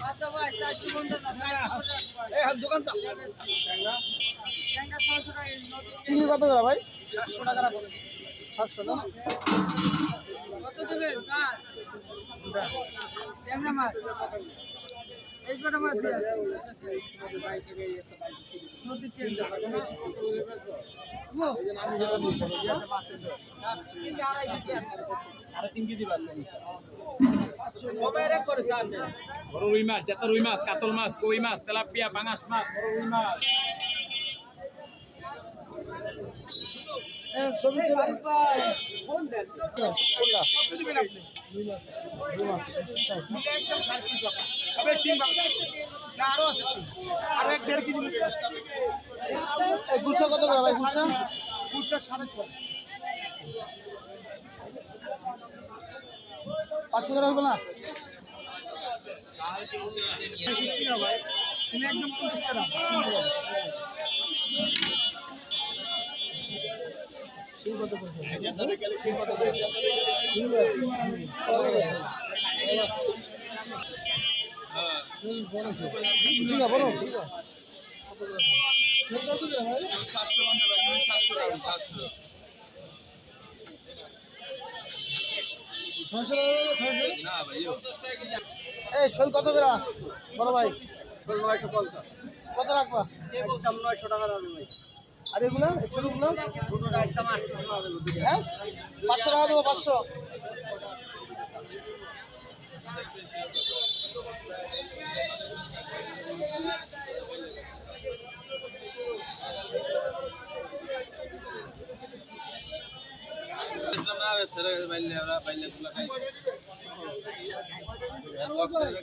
আচ্ছা ভাই 400 বন্ধ না 400 করে এই হাত দোকান তো ট্যাঙ্গা 600 টাকা নতুন চিংড়ি কত করে ভাই? 700 টাকা রাখো 700 না? কত দেবেন স্যার ট্যাঙ্গা মাছ এই কটা মাছ আছে নদীর ট্যাঙ্গা বড় রুই মাছ জাতা রুই মাছ কাতল মাছ কই মাছ তেলাপিয়া পাঙাশ মাছ বড় রুই মাছ ছবি তোলা ফোন দেন কোনটা? দিবেন আপনি রুই মাছ 260 না? একদম 350 টাকা তবে শিং বাংলা না আরো আছে শিং আর 1.5 কেজি নিতে এই গুলশা কত করে ভাই গুলশা? কুচা 6.5 500 করে হবে না? তুমি একদম 50 টাকা সেই কত করে? ঠিক আছে বড় ঠিক আছে কত করে? 700 বন্ধ রাখবেন 700 টাকা 700 না ভাই এই শোল কত করে বড় ভাই? 950 কত রাখবা? একদম 900 টাকা রাখবেন ভাই আর এগুলো এই ছোটগুলো? ছোটটা একদম 800 টাকা দেবেন হ্যাঁ 500 টাকা দেবো 500।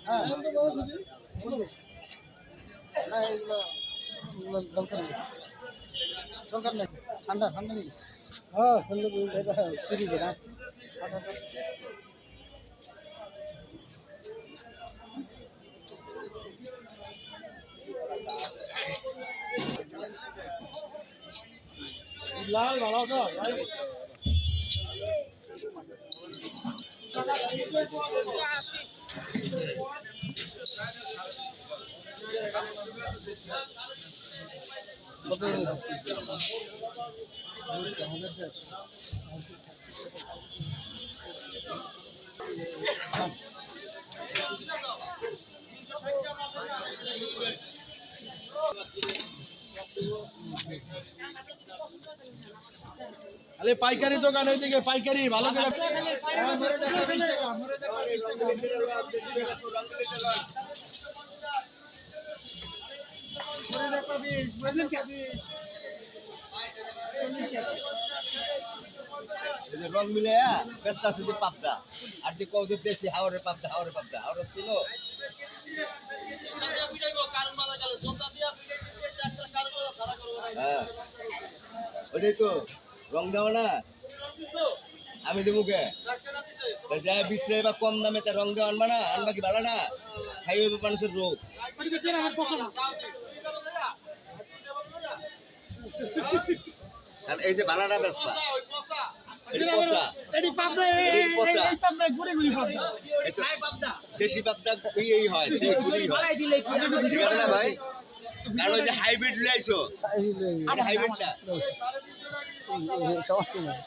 হ্যাঁ না এগুলো দরকার নেই দরকার নেই ঠান্ডা ঠান্ডা নেই হ্যাঁ ঠান্ডা এটা ফ্রিজে না লাল ভালো তো ভাই আরে পাইকারি দোকান এইদিকে পাইকারি ভালো করে রং মিলে ব্যস্ত আছে যে পাবদা আর যে কত দেশি হাওড়ের পাবদা হাওড়ের ছিল হ্যাঁ ওটাই তো রং দেওয়া না আমি দেবো কে যাই বিশ্রে বা কম দামে তা রং দেওয়া আনবা না আনবা কি ভালো না খাই মানুষের রোগ এই যে বালাটা ব্যস্ত দেশি পাবদা এই হয় ভাই কারণ ওই যে হাইব্রিড লাইছো হাইব্রিডটা সমস্যা নেই